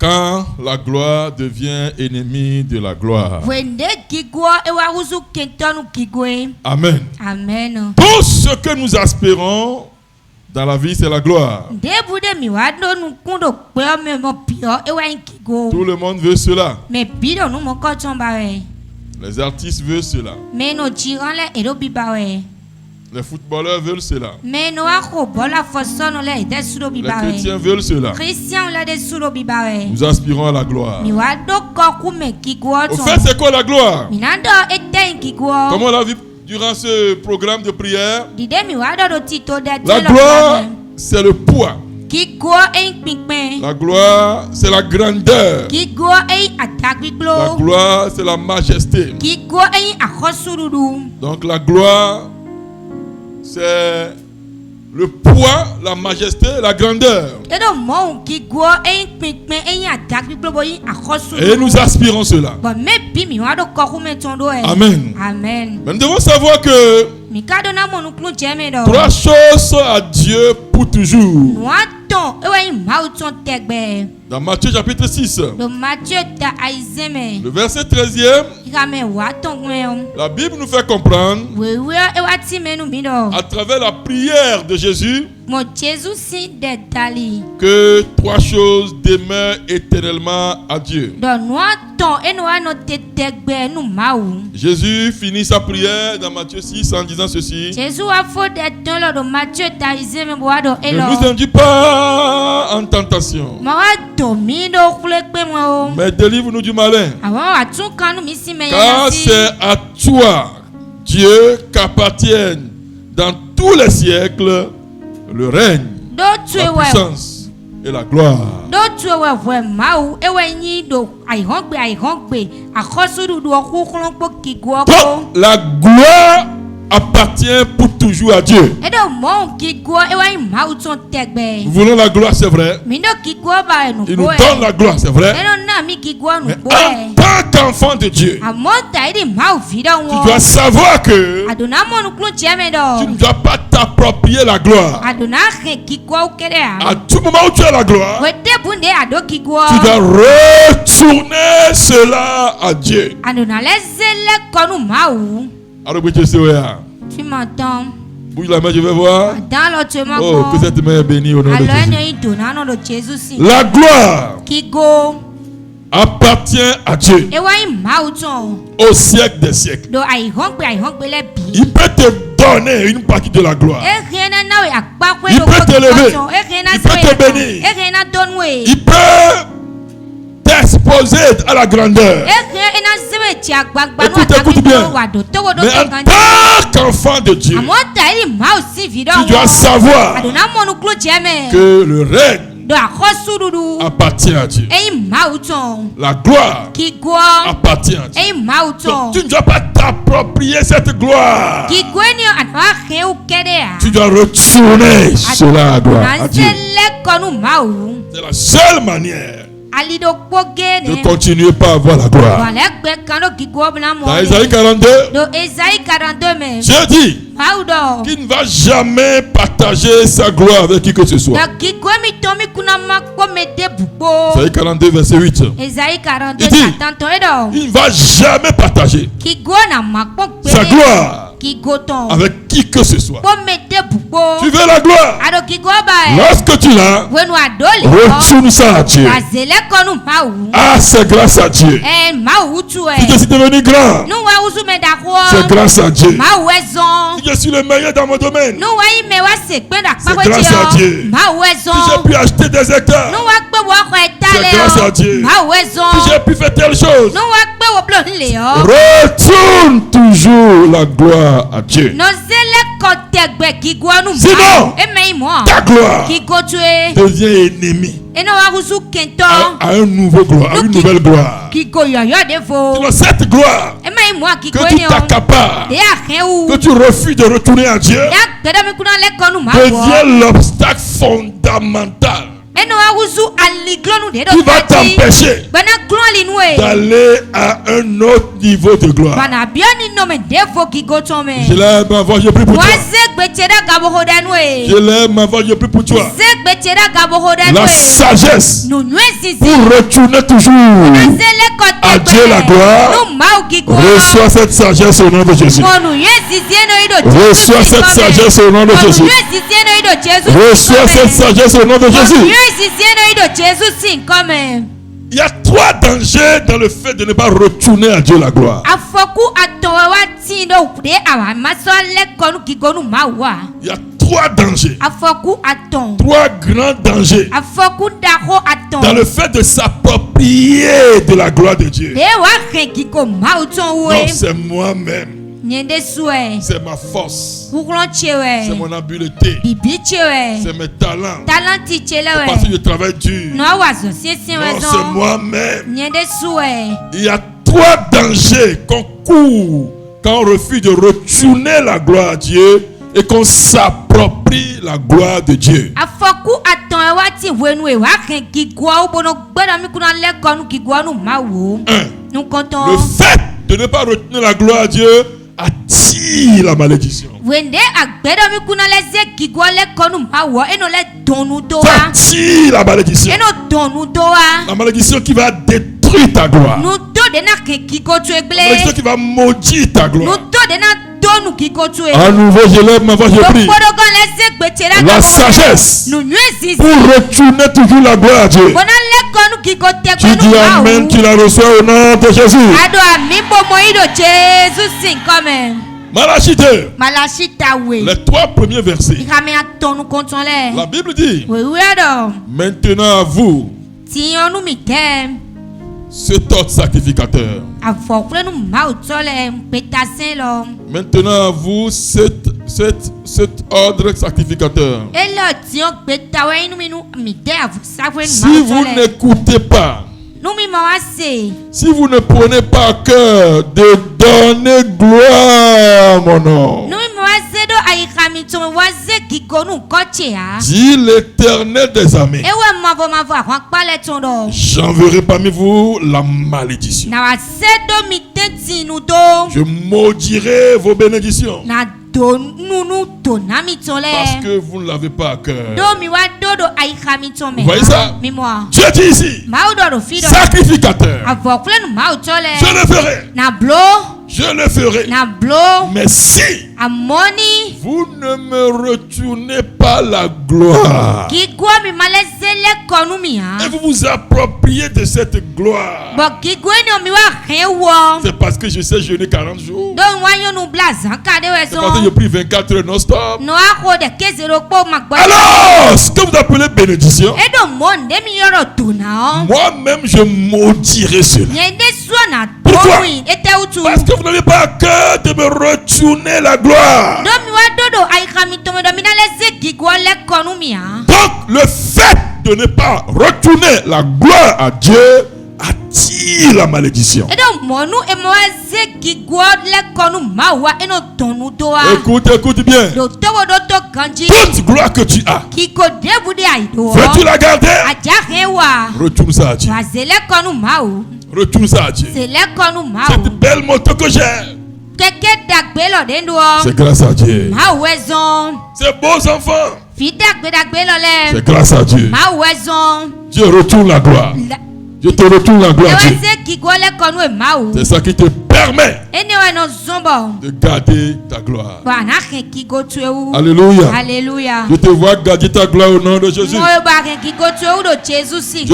Quand la gloire devient ennemie de la gloire. Amen. Amen. Tout ce que nous aspirons dans la vie, c'est la gloire. Tout le monde veut cela. Les artistes veulent cela. Les footballeurs veulent cela. Les chrétiens veulent cela. Nous aspirons à la gloire. Au fait, c'est quoi la gloire? Comme on l'a vu durant ce programme de prière, la gloire, c'est le poids. La gloire, c'est la grandeur. La gloire, c'est la majesté. Donc la gloire, c'est le poids, la majesté, la grandeur. Et nous aspirons cela. Amen. Mais nous devons savoir que 3 choses sont à Dieu pour toujours. Dans Matthieu chapitre 6, le verset 13e, la Bible nous fait comprendre à travers la prière de Jésus que 3 choses demeurent éternellement à Dieu. Jésus finit sa prière dans Matthieu 6 en disant ceci: ne nous induis pas en tentation, mais délivre-nous du malin. Car c'est à toi, Dieu, qu'appartiennent dans tous les siècles le règne, la puissance et la gloire. Donc, la gloire appartient pour toujours à Dieu. Nous voulons la gloire, c'est vrai. Il nous donne la gloire, c'est vrai. Mais en tant qu'enfant de Dieu, tu dois savoir que tu ne dois pas t'approprier la gloire. À tout moment où tu as la gloire, tu dois retourner cela à Dieu. Tu m'entends? Bouge la main, je vais voir. Oh, que cette main est bénie au nom de Jésus. La gloire appartient à Dieu au siècle des siècles. Il peut te donner une partie de la gloire. Il peut t'élever. Il peut te bénir. Il peut t'exposer à la grandeur. Écoute bien. Mais en tant qu'enfant de Dieu, tu dois savoir que le règne appartient à Dieu. La gloire appartient à Dieu. Donc, tu ne dois pas t'approprier cette gloire. Tu dois retourner sur la gloire à Dieu. C'est la seule manière ne continuez pas à avoir la gloire. Dans Ésaïe 42, Dieu dit qu'il ne va jamais partager sa gloire avec qui que ce soit. Ésaïe 42, verset 8. Il dit il ne va jamais partager sa gloire avec qui que ce soit. Tu veux la gloire? Lorsque tu l'as, retourne ça à Dieu. Ah, c'est grâce à Dieu. Si je suis devenu grand, c'est grâce à Dieu. Si je suis le meilleur dans mon domaine, c'est grâce à Dieu. Si j'ai pu acheter des hectares, c'est grâce à Dieu. Si j'ai pu faire telle chose, retourne toujours la gloire à Dieu. Sinon, ta gloire devient ennemie à un nouveau gloire, à une nouvelle gloire. Sinon, cette gloire que tu t'accapares, que tu refuses de retourner à Dieu, devient l'obstacle fondamental qui va t'empêcher d'aller à un autre niveau de gloire. Je l'aime, ma voix, je prie pour toi. Je l'aime, ma voix, je prie pour toi. La sagesse pour retourner toujours à Dieu la gloire. Reçois cette sagesse au nom de Jésus. Reçois cette sagesse au nom de Jésus. Reçois cette sagesse au nom de Jésus. Il y a 3 dangers dans le fait de ne pas retourner à Dieu la gloire. Il y a 3 dangers. 3 grands dangers dans le fait de s'approprier de la gloire de Dieu. Non, c'est moi-même. C'est ma force. C'est mon habileté. C'est mes talents. C'est parce que je travaille dur. Non, c'est moi-même. Il y a 3 dangers qu'on court quand on refuse de retourner la gloire à Dieu et qu'on s'approprie la gloire de Dieu. Le fait de ne pas retenir la gloire à Dieu attire la malédiction. Ça attire la malédiction. La malédiction qui va détruire ta gloire. La malédiction qui va maudire ta gloire. À nouveau, je lève ma voix, je prie. La sagesse pour retourner toujours la gloire à Dieu. Tu dis amen, tu la reçois au nom de Jésus. Malachie 2. Les 3 premiers versets. La Bible dit: maintenant à vous, cet autre sacrificateur. Maintenant à vous, cet ordre sacrificateur. Si vous n'écoutez pas, si vous ne prenez pas à cœur de donner gloire à mon nom, dit l'Éternel des armées, j'enverrai parmi vous la malédiction. Je maudirai vos bénédictions. Parce que vous ne l'avez pas à cœur. Vous voyez ça? Dieu dit ici, sacrificateur, je le ferai. Je le ferai. Mais si vous ne me retournez pas la gloire et vous vous appropriez de cette gloire, c'est parce que je sais jeûner 40 jours. C'est parce que je prie 24 heures non-stop. Alors, ce que vous appelez bénédiction, moi-même je maudirai cela. Pourquoi? Parce que vous n'avez pas à cœur de me retourner la gloire. Donc le fait de ne pas retourner la gloire à Dieu attire la malédiction. Écoute bien. Toute gloire que tu as, veux-tu la garder? Retourne ça à Dieu. Retourne ça à Dieu. Cette belle moto que j'ai, c'est grâce à Dieu. Ces beaux enfants, c'est grâce à Dieu. Dieu retourne la gloire. Je te retourne la gloire, Dieu. C'est ça qui te permet de garder ta gloire. Alléluia. Alléluia. Je te vois garder ta gloire au nom de Jésus. Je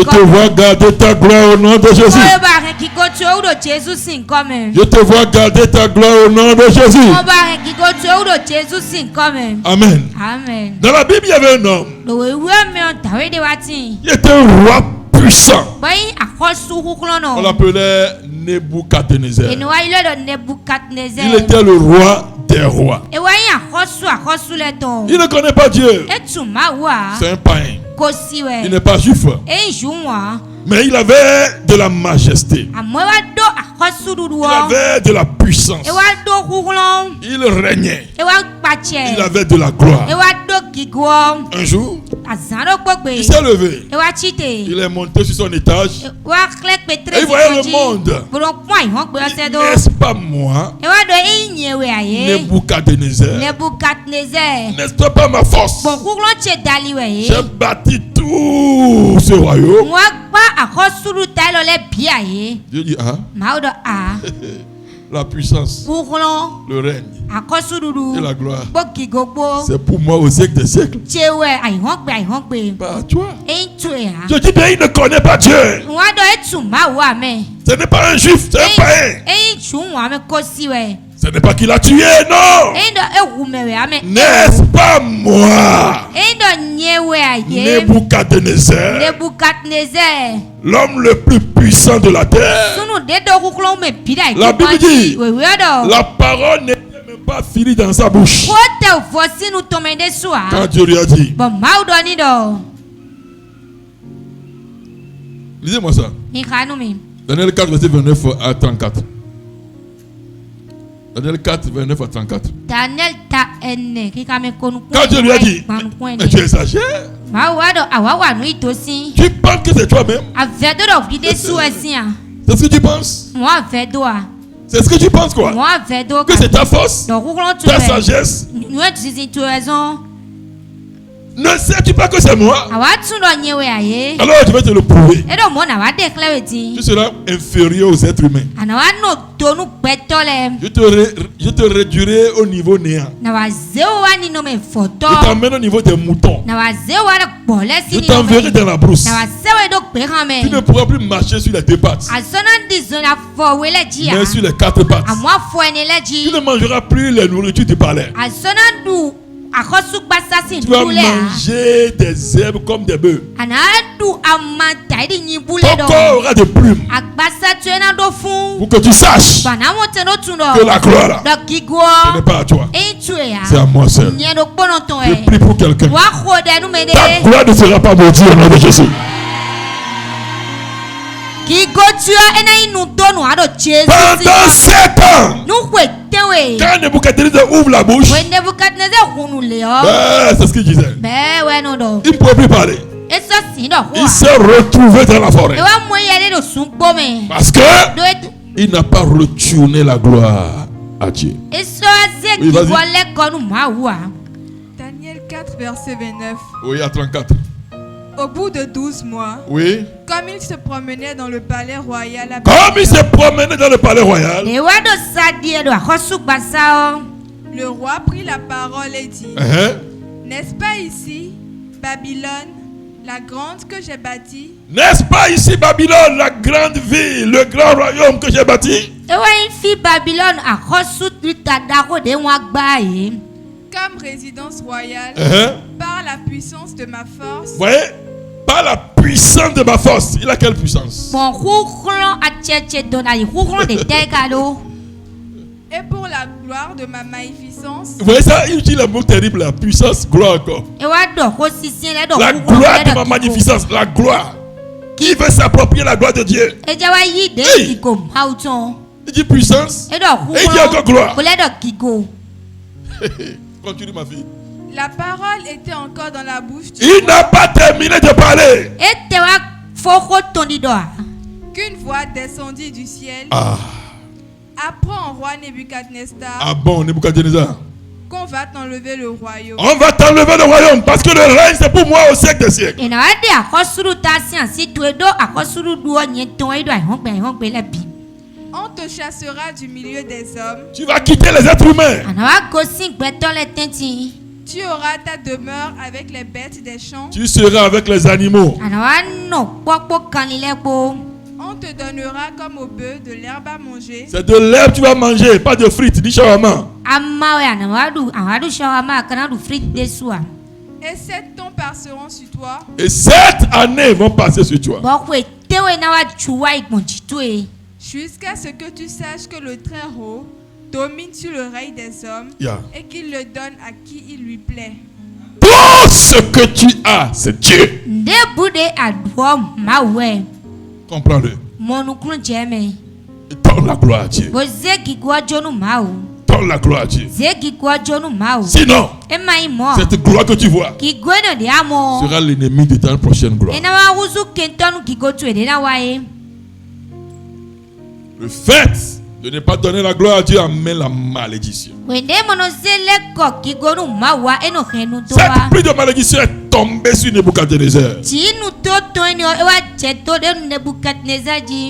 te vois garder ta gloire au nom de Jésus. Je te vois garder ta gloire au nom de Jésus. Amen. Amen. Dans la Bible, il y avait un homme. Il était un roi puissant. On l'appelait Nebuchadnezzar. Il était le roi des rois. Il ne connaît pas Dieu. C'est un païen. Il n'est pas juif. Mais il avait de la majesté. Il avait de la puissance. Il régnait. il avait de la gloire. Un jour, il s'est levé. Il est monté sur son étage. Et il voyait le monde. N'est-ce pas moi, Nebuchadnezzar? N'est-ce pas ma force? J'ai bâti tout ce royaume. Dieu dit, la puissance, le règne et la gloire, c'est pour moi au siècle des siècles. Pas à toi. Je dis bien, il ne connaît pas Dieu. Ce n'est pas un juif, c'est un païen. Ce n'est pas qu'il a tué, non. N'est-ce pas moi, Nebuchadnezzar, l'homme le plus puissant de la terre? La Bible dit, la parole n'est même pas finie dans sa bouche quand Dieu lui a dit. Lisez-moi ça. Daniel 4, verset 29 à 34. Daniel 4, 29 à 34. Quand Dieu lui a dit, mais tu exagères. Tu penses que c'est toi-même? C'est ce que tu penses? C'est ce que tu penses quoi? Que c'est ta force? Ta sagesse? Ne sais-tu pas que c'est moi? Alors je vais te le prouver. Tu seras inférieur aux êtres humains. Je te réduirai au niveau néant. Je t'emmène au niveau des moutons. Je t'enverrai dans la brousse. Tu ne pourras plus marcher sur les deux pattes, mais sur les quatre pattes. Tu ne mangeras plus les nourritures du palais. Tu vas manger des herbes comme des bœufs. Ton corps aura des plumes pour que tu saches que la gloire là, ce n'est pas à toi, c'est à moi seul. Je prie pour quelqu'un. Ta gloire ne sera pas maudite au nom de Jésus. Pendant 7 ans, quand Nebuchadnezzar ouvre la bouche, c'est ce qu'il disait. Il ne pouvait plus parler. Il s'est retrouvé dans la forêt. Parce que il n'a pas retourné la gloire à Dieu. Oui, Daniel 4, verset 29. Oui, à 34. Au bout de 12 mois, oui, comme il se promenait dans le palais royal, le roi prit la parole et dit, n'est-ce pas ici, Babylone, la grande que j'ai bâtie? N'est-ce pas ici, Babylone, la grande ville, le grand royaume que j'ai bâti? Comme résidence royale, par la puissance de ma force. Vous voyez? Par la puissance de ma force. Il a quelle puissance? Et pour la gloire de ma magnificence. Vous voyez ça? Il utilise le mot terrible, la puissance, gloire encore. La gloire de ma magnificence, la gloire. Qui veut s'approprier la gloire de Dieu? Hey. Il dit puissance. Et il dit encore gloire. Continue ma fille. La parole était encore dans la bouche du Il n'a pas terminé de parler. Qu'une voix descendit du ciel. Apprends au roi Nebuchadnezzar. Ah bon, Nebuchadnezzar, qu'on va t'enlever le royaume. On va t'enlever le royaume parce que le règne c'est pour moi au siècle des siècles. On te chassera du milieu des hommes. Tu vas quitter les êtres humains. Tu auras ta demeure avec les bêtes des champs. Tu seras avec les animaux. On te donnera comme au bœuf de l'herbe à manger. C'est de l'herbe que tu vas manger, pas de frites, ni shawarma. Et 7 ans passeront sur toi. Et 7 années vont passer sur toi. Jusqu'à ce que tu saches que le Très-Haut domine sur le règne des hommes, et qu'il le donne à qui il lui plaît. Tout ce que tu as, c'est Dieu. Comprends-le. Et donne la gloire à Dieu. Donne donne la gloire à Dieu. Sinon, cette gloire que tu vois sera l'ennemi de ta prochaine gloire. Le fait de ne pas donner la gloire à Dieu amène la malédiction. Cette pluie de malédiction est tombée sur Nebuchadnezzar.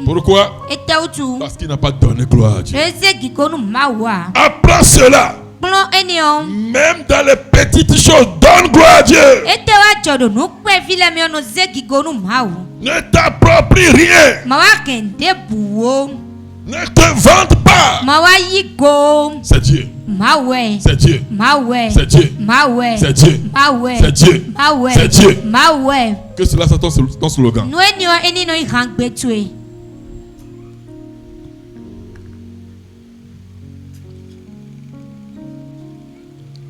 Pourquoi? Parce qu'il n'a pas donné gloire à Dieu. Après cela, même dans les petites choses, donne gloire à Dieu. Ne t'approprie rien. Ne te vante pas. C'est Dieu. C'est Dieu. C'est Dieu. C'est Dieu. C'est Dieu. C'est Dieu. Que cela soit ton slogan.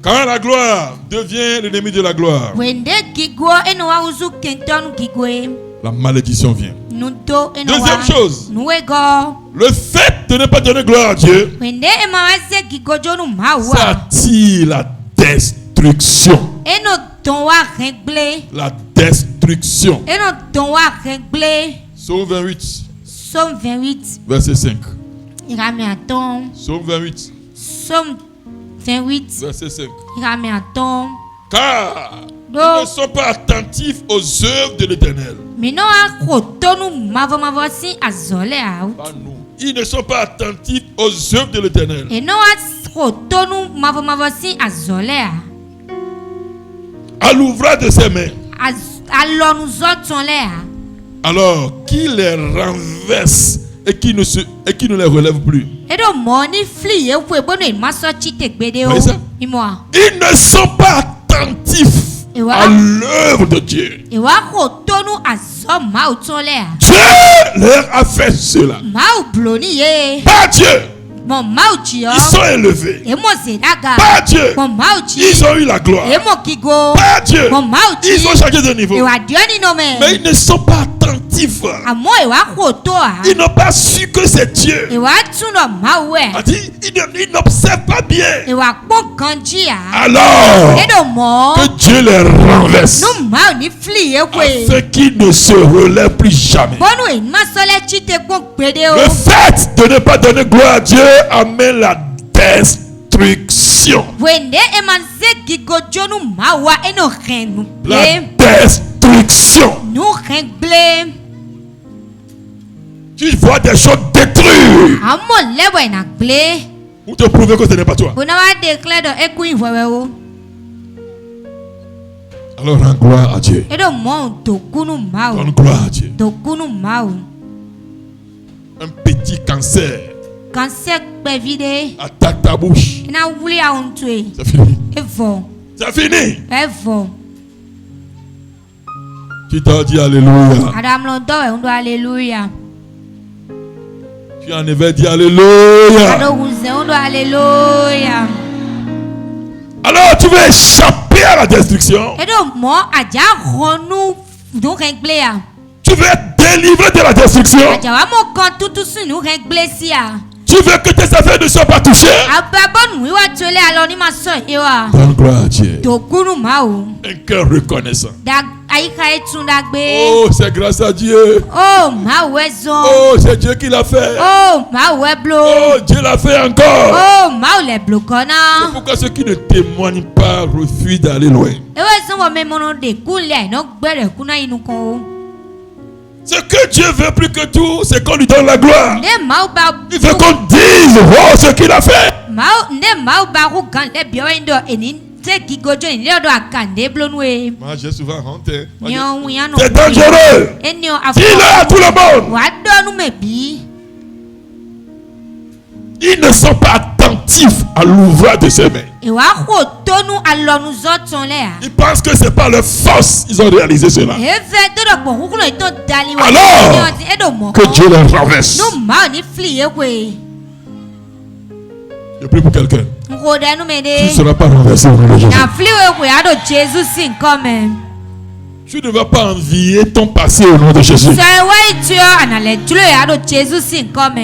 Quand la gloire devient l'ennemi de la gloire, la malédiction vient. Deuxième chose, le fait de ne pas donner gloire à Dieu, ça attire la destruction. La destruction. Psaume 28. Verset 5. Psaume 28. Verset 5. Car ils ne sont pas attentifs aux œuvres de l'Éternel. Ils ne sont pas attentifs aux œuvres de l'Éternel. À l'ouvrage de ses mains. Alors, qui les renverse et qui ne les relève plus. Voyez ça? Ils ne sont pas attentifs à l'œuvre de Dieu. Dieu leur a fait cela. Pas Dieu. Ils sont élevés. Pas Dieu. Ils ont eu la gloire. Pas Dieu. Ils ont changé de niveau. Mais ils ne sont pas attentifs. Ils n'ont pas su que c'est Dieu. Ils n'observent pas bien. Alors que Dieu les renverse afin qu'ils ne se relèvent plus jamais. Le fait de ne pas donner gloire à Dieu amène la destruction. La destruction. Tu vois des choses détruites pour te prouver que ce n'est pas toi. Alors rends gloire à Dieu. Donne gloire à Dieu. Un petit cancer attaque ta bouche. C'est fini. C'est fini. Tu t'as dit alléluia. Tu en avais dit alléluia. Alors tu veux échapper à la destruction. Tu veux être délivré de la destruction. Tu veux que tes affaires ne soient pas touchées. Donne gloire à Dieu. Un cœur reconnaissant. Oh, c'est grâce à Dieu. Oh, c'est Dieu qui l'a fait. Oh, Dieu l'a fait encore. C'est pourquoi ceux qui ne témoignent pas refusent d'aller loin. Ce que Dieu veut plus que tout, c'est qu'on lui donne la gloire. Il veut qu'on dise oh, ce qu'il a fait. Moi, j'ai souvent honte. C'est dangereux. Dis-le à tout le monde. Ils ne sont pas attentifs à l'ouvrage de ses mains. Ils pensent que c'est par leur force ils ont réalisé cela. Alors que Dieu les renverse. Je prie pour quelqu'un. Tu ne seras pas renversé au nom de Jésus. Tu ne vas pas envier ton passé au nom de Jésus.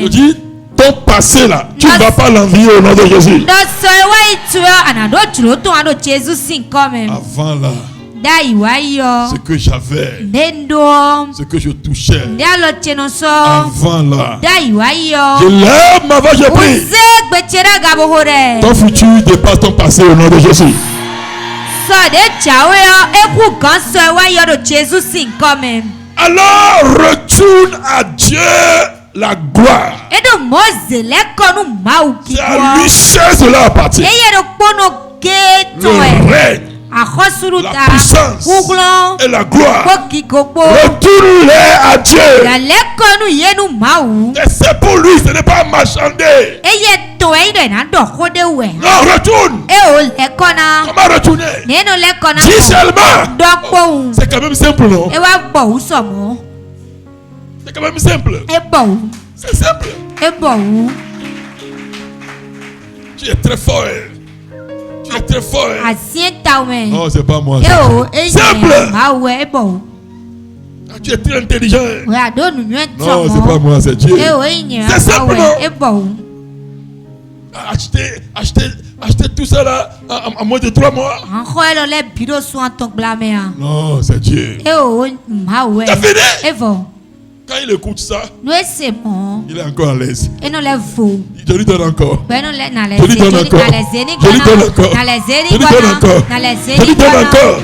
Je dis, ton passé là, tu ne vas pas l'envier au nom de Jésus. Avant là, ce que j'avais, ce que je touchais, avant là, je lève ma voix, je prie. Ton futur dépasse ton passé au nom de Jésus. Alors retourne à Dieu la gloire. C'est à lui seul cela appartient. Le règne, la puissance et la gloire. Retourne-les à Dieu. Et c'est pour lui, ce n'est pas marchander. Non, retourne. Comment retourner? Dis seulement. C'est quand même simple, non? C'est quand même simple. C'est simple. Tu es très fort. Tu es très fort. Non, c'est pas moi. Simple. Tu es très intelligent. Non, c'est pas moi, c'est Dieu. C'est simple. Acheter tout ça là en moins de 3 mois. Non, c'est Dieu. T'as fini? Quand il écoute ça, il est encore à l'aise. Je lui donne encore. Je lui donne encore. Je lui donne encore. Je lui donne encore. Je lui donne encore.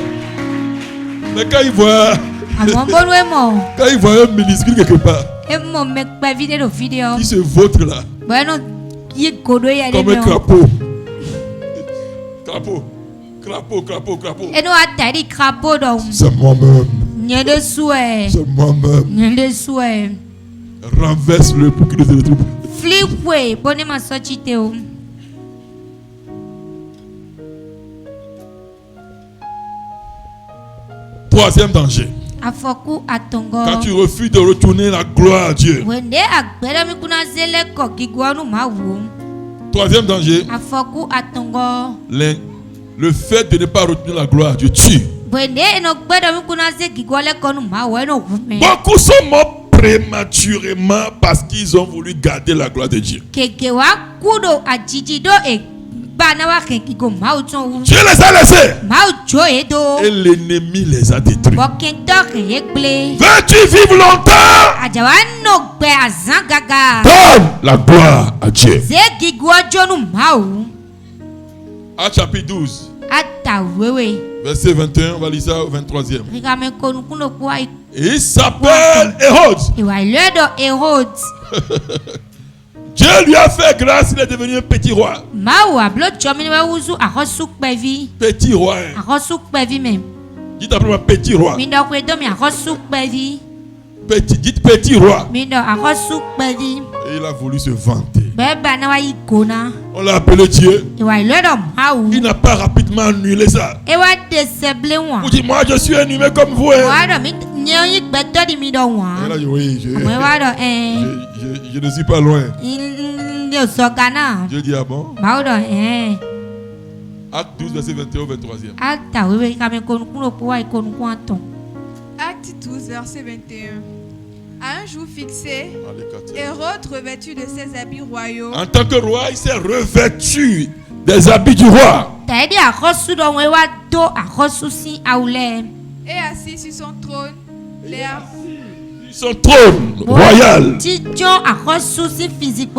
Mais quand il voit un minuscule quelque part, qui se vautre là, comme un crapaud. Crapaud. C'est moi-même. C'est moi-même. Renverse-le pour qu'il ne se retrouve. Troisième danger. Quand tu refuses de retourner la gloire à Dieu. Troisième danger. Le fait de ne pas retenir la gloire à Dieu tue. Beaucoup sont morts prématurément parce qu'ils ont voulu garder la gloire de Dieu. Dieu les a laissés et l'ennemi les a détruits. Veux-tu vivre longtemps? Donne la gloire à Dieu. Actes chapitre 12. Verset 21, on va lire ça au 23e. Et il s'appelle Hérode. Dieu lui a fait grâce, il est devenu un petit roi. Petit roi. Dites après moi, petit roi. Dites petit roi. Et il a voulu se vanter. On l'a appelé Dieu. Il n'a pas rapidement annulé ça. Vous dites, moi je suis un humain comme vous. Et là, oui, je ne suis pas loin. Dieu dit, ah bon? Acte 12, verset 21 au 23e. Acte 12, verset 21. À un jour fixé, Hérode, revêtu de ses habits royaux. En tant que roi, il s'est revêtu des habits du roi. Et assis sur son trône, son trône royal.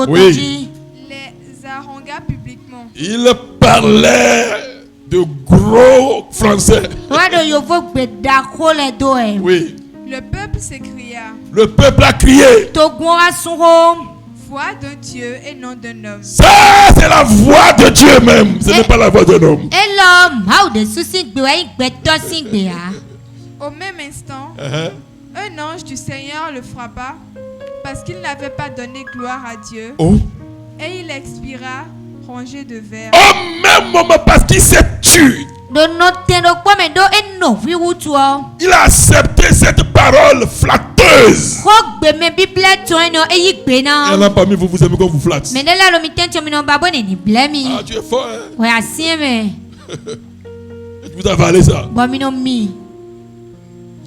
Oui. Les harangua publiquement. Il parlait de gros français. Oui. Le peuple s'écria. Le peuple a crié. Voix d'un Dieu et non d'un homme. Ça, c'est la voix de Dieu même. Ce n'est pas la voix d'un homme. Au même instant, un ange du Seigneur le frappa parce qu'il n'avait pas donné gloire à Dieu. Et il expira rongé de verre. Au même moment, parce qu'il s'est tué. Il a accepté cette parole flatteuse. Il y en a parmi vous, vous aimez qu'on vous flatte. Ah, tu es fort, hein? Vous avez avalé ça.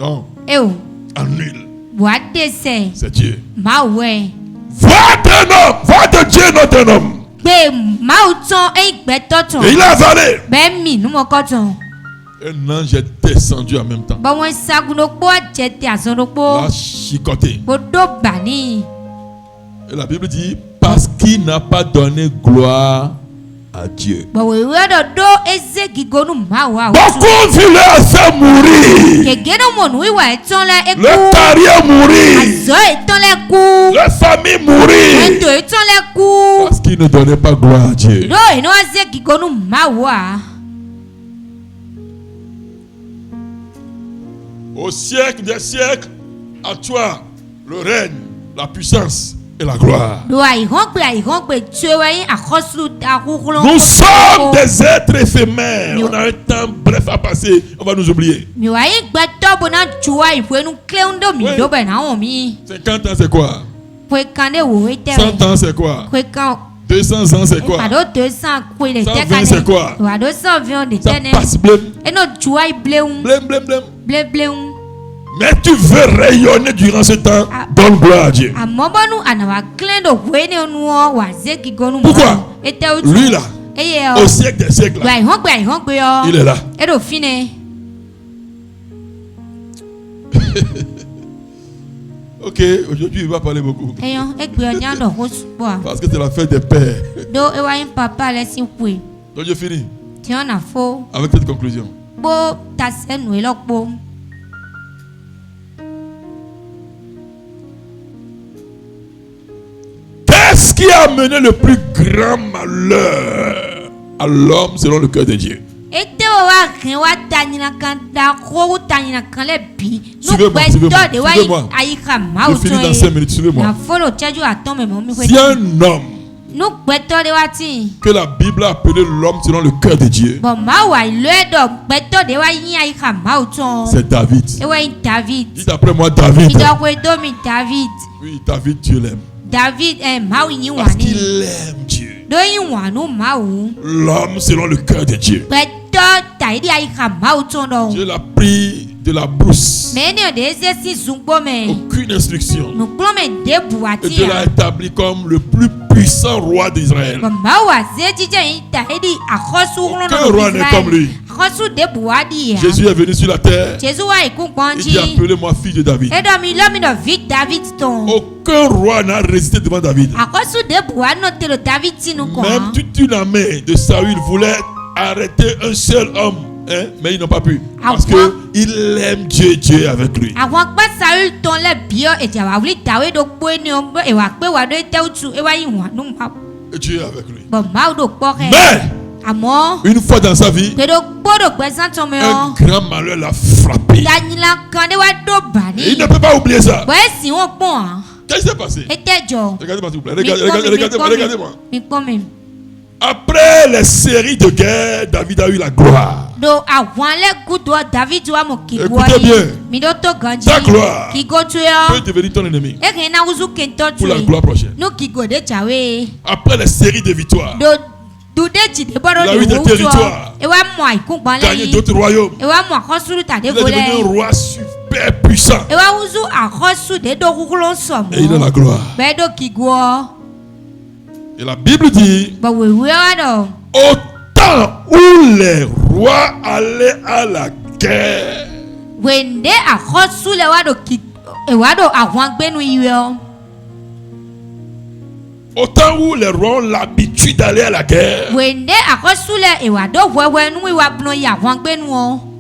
Non. Annule. C'est Dieu. voix d'un homme, voix de Dieu, non d'un homme. Et il a avalé. Un ange est descendu en même temps. La chicoté. Et la Bible dit parce qu'il n'a pas donné gloire à Dieu. Beaucoup voulaient faire mourir. Leur carrière mourir. Leur famille mourir. Parce qu'ils ne donnaient pas gloire à Dieu. Au siècle des siècles, à toi, le règne, la puissance et la gloire. Nous sommes des êtres éphémères. On a un temps bref à passer. On va nous oublier. 50 ans, c'est quoi? 100 ans, c'est quoi? 200 ans, c'est quoi? 120, c'est quoi? Ça passe blême. Blême. Mais tu veux rayonner durant ce temps, donne gloire à Dieu. Pourquoi? Lui là, au siècle des siècles, là, il est là. Ok, aujourd'hui il va parler beaucoup. Parce que c'est la fête des pères. Donc je finis avec cette conclusion. Qu'est-ce qui a amené le plus grand malheur à l'homme selon le cœur de Dieu? Suivez-moi. Je finis dans 5 minutes, suivez-moi. Si un homme que la Bible a appelé l'homme selon le cœur de Dieu, c'est David. Dites après moi David. Oui, David, Dieu l'aime. Parce qu'il aime Dieu. L'homme selon le cœur de Dieu. Dieu l'a pris de la brousse. Aucune instruction. Et Dieu l'a établi comme le plus puissant roi d'Israël. Aucun roi n'est comme lui. Jésus est venu sur la terre. Il dit appelez-moi fils de David. Aucun roi n'a résisté devant David. Même toute une armée de Saül voulait arrêter un seul homme. Mais ils n'ont pas pu. Parce qu'il aime Dieu, Dieu est avec lui. Et Dieu est avec lui. Mais une fois dans sa vie, un grand malheur l'a frappé. Et il ne peut pas oublier ça. Qu'est-ce qui s'est passé? Regardez-moi s'il vous plaît. Regardez-moi. Après les séries de guerre, David a eu la gloire. Écoutez bien. Ta gloire peut devenir ton ennemi pour la gloire prochaine. Après les séries de victoires, il a eu des territoires, gagné d'autres royaumes. Il est devenu un roi super puissant. Et il a la gloire. Et la Bible dit, au temps où les rois allaient à la guerre, au temps où les rois ont l'habitude d'aller à la guerre,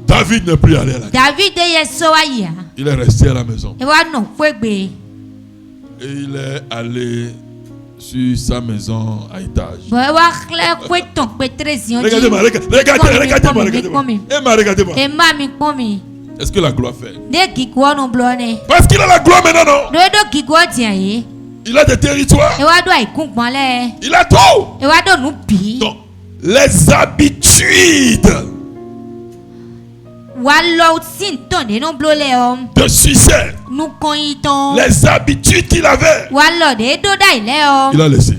David n'est plus allé à la guerre. Il est resté à la maison. Et il est allé sur sa maison à étage. Regardez-moi. Est-ce que la gloire fait? Parce qu'il a la gloire maintenant, non? Il a des territoires. Il a tout. Donc, les habitudes de succès, les habitudes qu'il avait, il a laissé.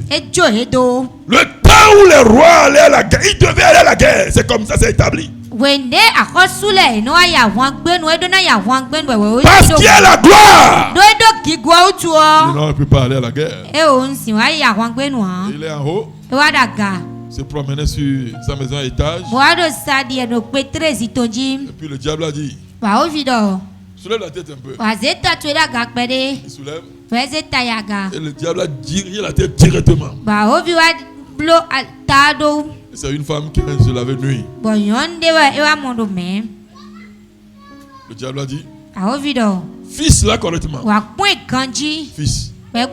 Le temps où les rois allaient à la guerre, ils devaient aller à la guerre. C'est comme ça, c'est établi. Parce qu'il y a la gloire. Il ne peut pas aller à la guerre. Il est en haut. Se promenait sur sa maison à étage. Et puis le diable a dit, soulève la tête un peu. Il soulève. Et le diable a dirigé la tête directement. C'est une femme qui vient de se laver nuit. Le diable a dit, fils là correctement. Fils. Il y a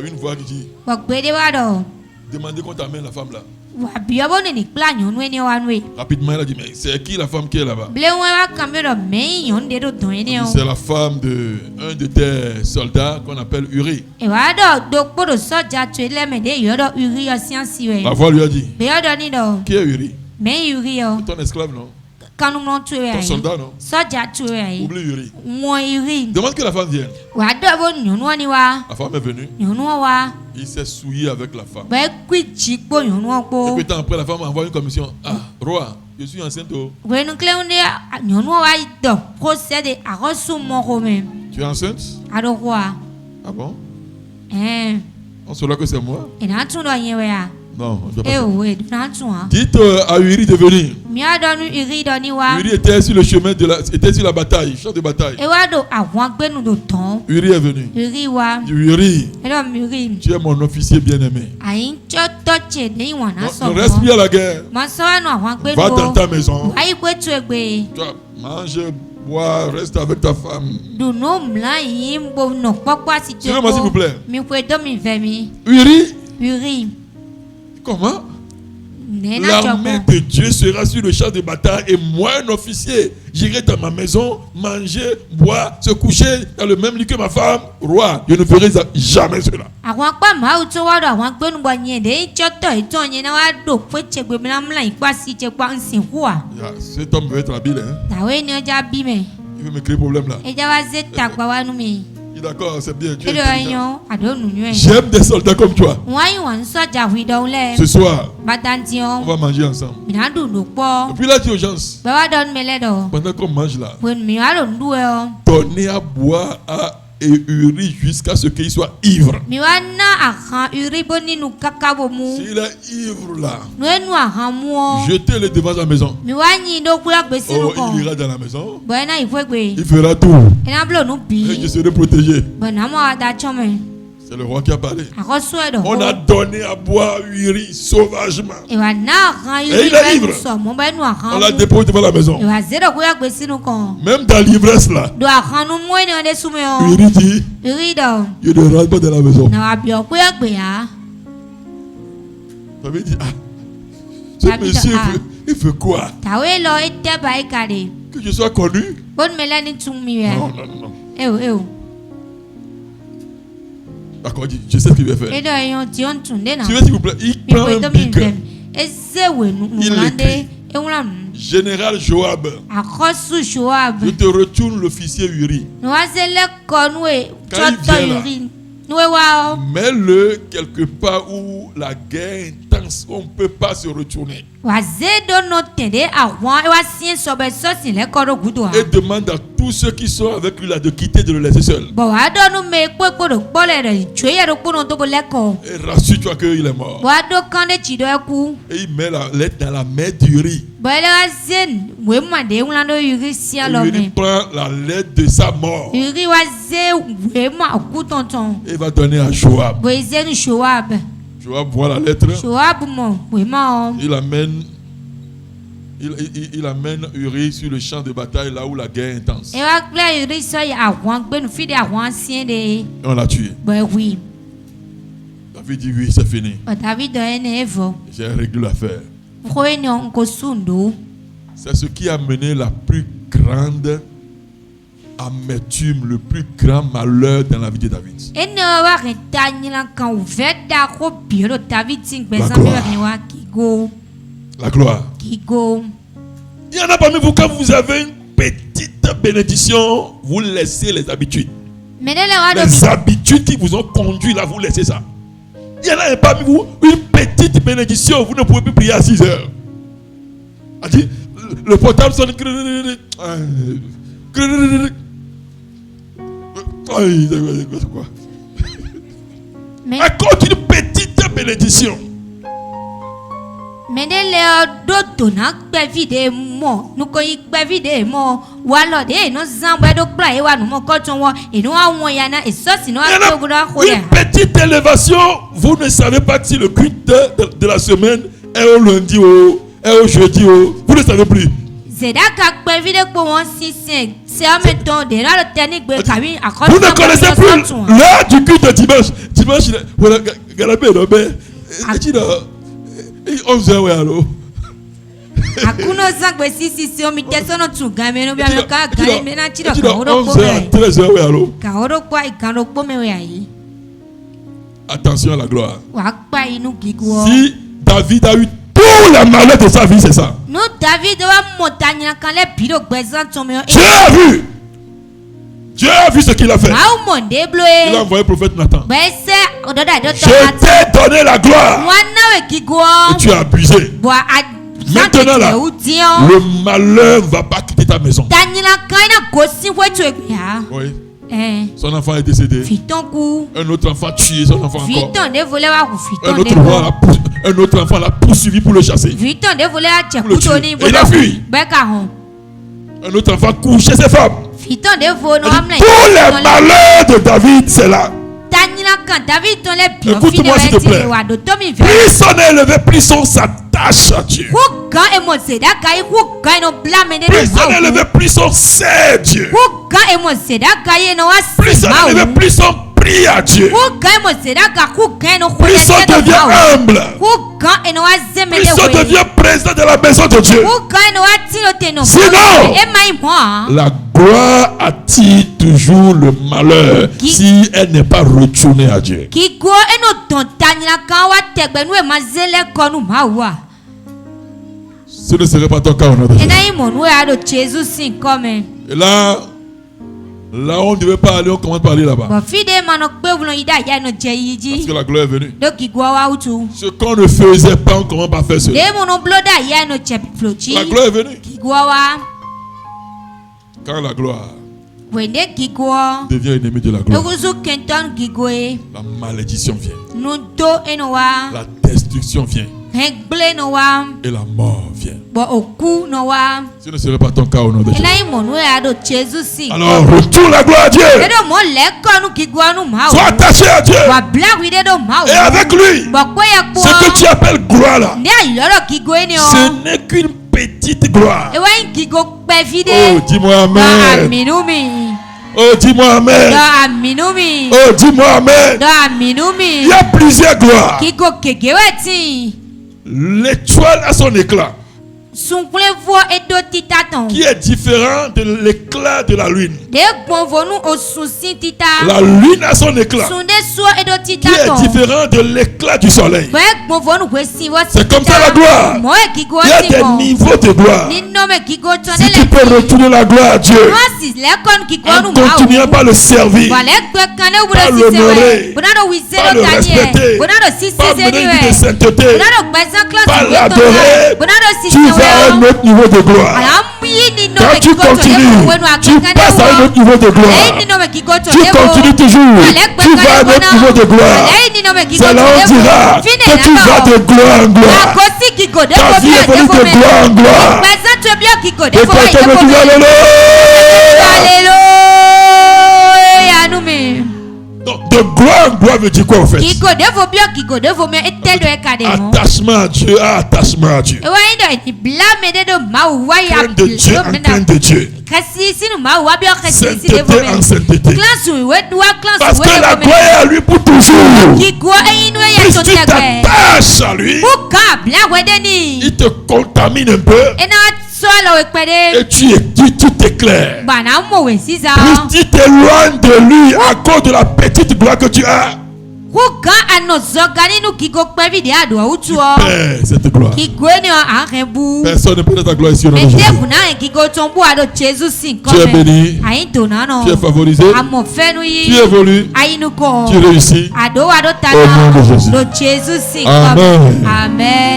une voix qui dit, demandez qu'on t'amène la femme là. Rapidement, il a dit, mais c'est qui la femme qui est là-bas? C'est la femme de un de tes soldats qu'on appelle Uri. La voix lui a dit, qui est Uri? Ton esclave, non? Ton soldat, non? Oublie Uri. Demande que la femme vienne. La femme est venue. Il s'est souillé avec la femme. Et peu de temps après, la femme a envoyé une commission. Ah, roi, je suis enceinte. Tu es enceinte? Ah bon? On saura que c'est moi? Non, on doit pas. Dites à Uri de venir. Uri était sur le chemin était sur la bataille, champ de bataille. Uri est venu. Uri, tu es mon officier bien-aimé. Ne reste plus à la guerre. Va dans ta maison. Toi, mange, bois, reste avec ta femme. Suivez-moi s'il vous plaît. Uri. Comment? L'armée de Dieu sera sur le champ de bataille et moi, un officier, j'irai dans ma maison, manger, boire, se coucher dans le même lit que ma femme. Roi, je ne ferai jamais cela. Cet homme veut être habile. Il veut me créer problème là. D'accord, c'est bien. J'aime des soldats comme toi. Ce soir, on va manger ensemble. Et puis là, dit aux gens, pendant qu'on mange là, donnez à boire à Uri jusqu'à ce qu'il soit ivre. S'il est ivre là, jetez-le devant la maison. Oh, il ira dans la maison. Il fera tout. Et je serai protégé. C'est le roi qui a parlé. On a donné à boire Uri sauvagement. Et il est ivre. On l'a déposé devant la maison. Même dans l'ivresse là, Uri dit, je ne rentre pas dans la maison. Ça veut dire, ce monsieur il veut quoi? Que je sois connu? Non. D'accord, je sais ce qu'il veut faire. S'il vous plaît, il prend un bic. Il écrit, Général Joab, je te retourne l'officier Uri. Quand il vient là, mets-le quelque part où la guerre est intense, on ne peut pas se retourner. Et demande à tous ceux qui sont avec lui là de quitter, de le laisser seul. Et rassure-toi qu'il est mort. Et il met la lettre dans la main d'Uri. Uri prend la lettre de sa mort. Et il va donner à Joab. Joab voit la lettre. Il amène Uri sur le champ de bataille là où la guerre est intense. Et on l'a tué. David dit oui, c'est fini. J'ai réglé l'affaire. C'est ce qui a mené la plus grande amertume, le plus grand malheur dans la vie de David. La gloire. Il y en a parmi vous, quand vous avez une petite bénédiction, vous laissez les habitudes. Les habitudes qui vous ont conduit là, vous laissez ça. Il y en a parmi vous, une petite bénédiction, vous ne pouvez plus prier à 6 heures. A dit, le portable sonne. Quoi? À cause d'une petite bénédiction. Mais d'autres n'a pas vidé moi, nous connaissons pas vidé moi. Ou alors des nous zambes de play ou nous coton et nous avons yana et ça sinon une petite élévation. Vous ne savez pas si le culte de la semaine est au lundi ou est au jeudi ou vous ne savez plus. C'est d'accord pas vidé pour moi si c'est en même temps de la technique de cabine à cause. Vous ne connaissez plus l'heure du culte de dimanche. Dimanche voilà galabé non mais 11 heures, alors. Hakuna zangwe sisi on miteso no tugame no bya ka gale mena chiro ka oro ko 13 heures, alors. Ka oro kwa ikano ko me we. Attention à la gloire. Wa pa inu gigwo. Si David a eu tout le malheur de sa vie, c'est ça. No David wa montagne kan le biro gbezan ton me. Dieu a vu. Dieu a vu ce qu'il a fait. Il a envoyé le prophète Nathan. Je t'ai donné la gloire. Et tu as abusé. Maintenant là, le malheur ne va pas quitter ta maison. Oui. Son enfant est décédé. Un autre enfant tué son enfant encore. Un autre enfant l'a poursuivi pour le chasser. Et il a fui. Un autre enfant couche chez ses femmes. Tous les malheurs de David, c'est là. Écoute-moi s'il te plaît. Plus son est élevé, plus on s'attache à Dieu. Plus on est élevé, plus on sait Dieu. Plus on est élevé, plus on prie à Dieu. Plus on devient humble. Plus on devient président de la maison de Dieu. Sinon, la gloire attire toujours le malheur si elle n'est pas retournée à Dieu. Ce ne serait pas ton cas au nom de Jésus. Et là, on ne devait pas aller, on commence par aller là-bas. Parce que la gloire est venue. Ce qu'on ne faisait pas, on commence par faire cela. La gloire est venue. Quand la gloire devient ennemie de la gloire, la malédiction vient. La destruction vient. Et la mort vient. Ce ne serait pas ton cas au nom de Jésus. Alors retourne la gloire à Dieu. Sois attaché à Dieu. Et avec lui, ce que tu appelles gloire là, ce n'est qu'une petite gloire. Oh, dis-moi amen. Oh, dis-moi amen. Oh, dis-moi amen. Il y a plusieurs gloires. L'étoile a son éclat, qui est différent de l'éclat de la lune. La lune a son éclat, qui est différent de l'éclat du soleil. C'est comme ça la gloire. Il y a des niveaux de gloire. Si tu peux retourner la gloire à Dieu en continuant par le servir, par l'honorer, par le respecter, par mener une vie de sainteté, par l'adorer, tu vas à un autre niveau de gloire. Quand tu continues, tu passes à un autre niveau de gloire. Tu continues toujours, tu vas à un autre niveau de gloire. C'est là on dira que tu vas de gloire en gloire. Ta vie est venue de gloire en gloire. Et pour te retrouver, alléluia. Donc, de gloire en gloire veut dire quoi en fait? Attachement à Dieu, attachement à Dieu. Crainte de Dieu en crainte de Dieu. Sainteté en sainteté. Parce que la gloire est à lui pour toujours. Plus tu t'attaches à lui, il te contamine un peu. Et tu t'éclaires. Plus tu t'éloignes de lui à cause de la petite gloire que tu as, cette gloire. Personne ne peut être ta gloire ici au nom de Jésus. Tu es béni, tu es favorisé, tu évolues, tu réussis au nom de Jésus. Amen.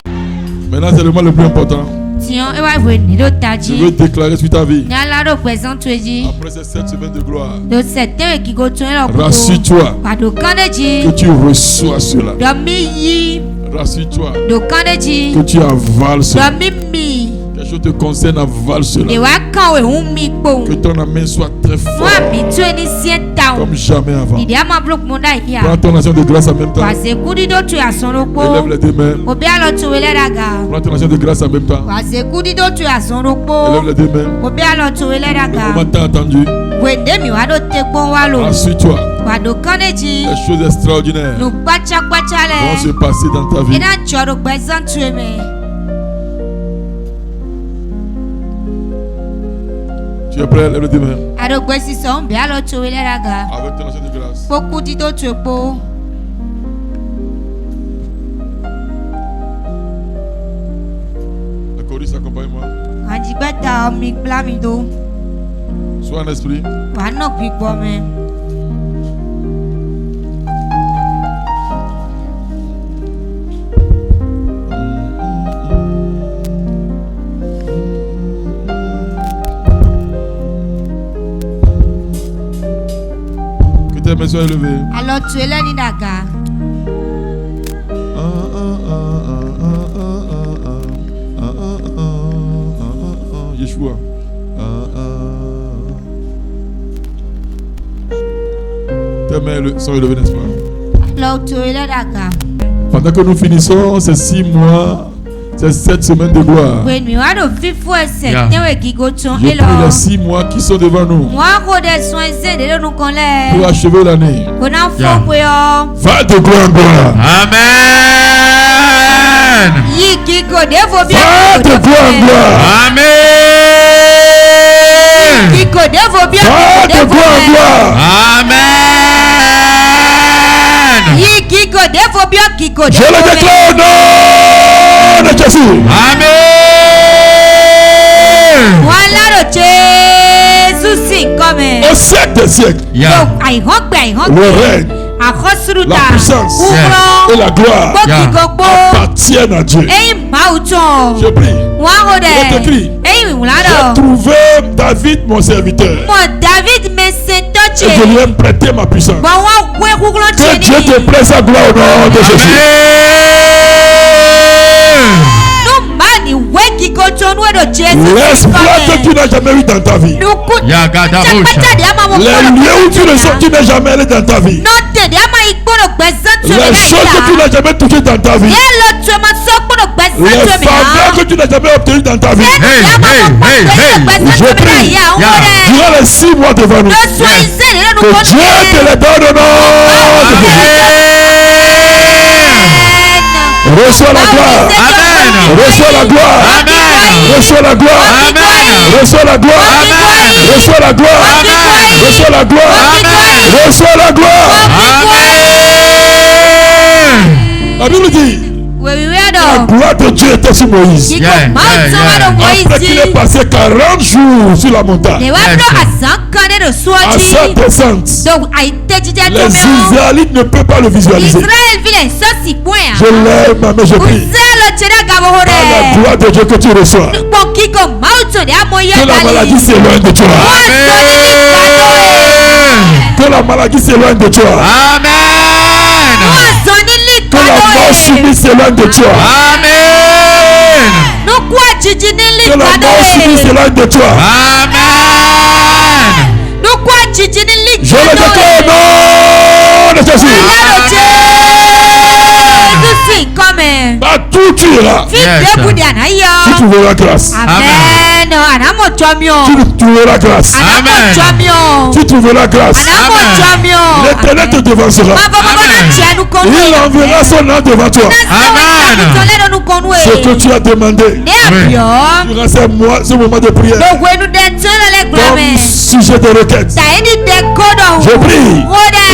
Maintenant c'est le mot le plus important. Je veux déclarer sur ta vie. Après ces 7 semaines de gloire, rassure-toi que tu reçois cela. Rassure-toi que tu avales cela. Quelque chose te concerne, avale cela. Que ton amen soit très fort comme jamais avant. Prends ton action de grâce en même temps. Élève les deux mains. Prends ton action de grâce en même temps. Élève les deux mains. Le moment t'as attendu. Rassure-toi. Des choses extraordinaires vont se passer dans ta vie. Tu es prêt? Lève les deux mains. Avec ton action de grâce. Le chorus, accompagne-moi. Sois en esprit. Tes mains soient élevées. Alors tu es là, Nidaga. Yeshua. Tes mains sont élevées, n'est-ce pas? Alors tu es là, Nidaga. Pendant que nous finissons ces 6 mois, ces 7 semaines de gloire, je prie les 6 mois qui sont devant nous pour achever l'année. Va de gloire en gloire. Amen. Va de gloire en gloire. Amen. Va de gloire en gloire. Amen. Je le déclare au nom de Jésus. Amen. Voilà le Jésus comme au siècle des siècles. Le règne, la puissance et la gloire appartiennent à Dieu. Je prie. Je t'écris. J'ai trouvé David mon serviteur. Et je lui ai prêté ma puissance. Que Dieu te prête sa gloire au nom de Jésus. L'exploit que tu n'as jamais eu dans ta vie. Les lieux où tu n'as jamais allé dans ta vie. Les choses que tu n'as jamais touchées dans ta vie. Les faveurs que tu n'as jamais obtenues dans ta vie. Je prie, durant les 6 mois devant nous, que Dieu te les donne au nom de Jésus. Reçois la gloire. Amen. Reçois la gloire. Amen. Reçois la gloire. Amen. Reçois la gloire. Amen. Reçois la gloire. Amen. Reçois la gloire. Amen. Reçois la gloire. Amen. La Bible dit, la gloire de Dieu était sur Moïse. Après qu'il ait passé 40 jours sur la montagne, à sa descente, les Israélites ne peuvent pas le visualiser. Je lève ma main, je prie. Par la gloire de Dieu que tu reçois, que la maladie s'éloigne de toi. Que la maladie s'éloigne de toi. Amen. Que la mort subie s'éloigne de toi. Amen. Que la mort subie s'éloigne de toi. Amen. Je le déclare au nom de Jésus. Partout où tu iras, tu trouveras grâce. Amen. Tu trouveras grâce. Tu trouveras grâce. L'Éternel te devancera. Il enverra son ange devant toi. Ce que tu as demandé durant ce moment de prière, comme sujet de requête, je prie,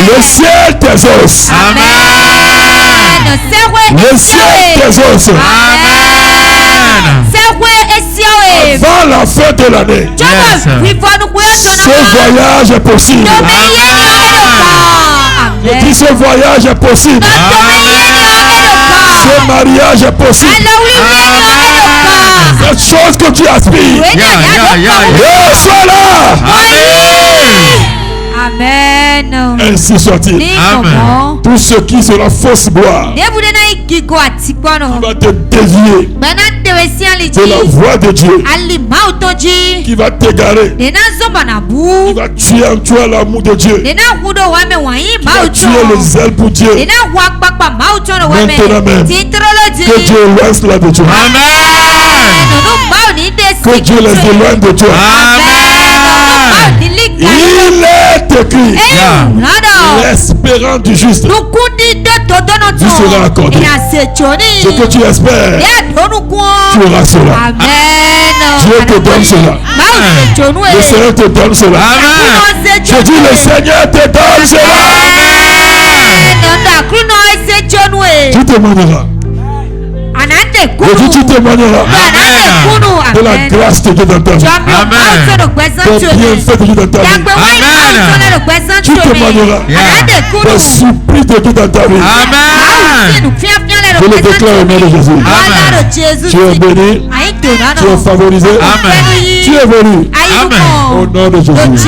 le ciel t'exauce. Amen. Le ciel tes os. Avant la fin de l'année, ce voyage est possible. Je dis ce voyage est possible. Ce mariage est possible. Cette chose que tu aspires. Sois là. Amen. Ainsi soit-il. Amen. Tout ce qui sera fausse gloire qui va te dévier de la voie de Dieu, qui va t'égarer, qui va tuer en toi l'amour de Dieu, qui va tuer le zèle pour Dieu. Maintenant même, que Dieu éloigne cela de toi. Que Dieu les éloigne de toi. Il est écrit, l'espérance du juste lui sera accordé. Ce que tu espères, tu auras cela. Dieu te donne cela. Le Seigneur te donne cela. Je dis, le Seigneur te donne cela. Tu témoigneras. Je dis, tu témoigneras de la grâce de Dieu dans ta vie. Des bienfaits de Dieu dans ta vie. Tu témoigneras des surprises de Dieu dans ta vie. Je le déclare au nom de Jésus. Tu es béni. Tu es favorisé. Tu es venu. Au nom de Jésus.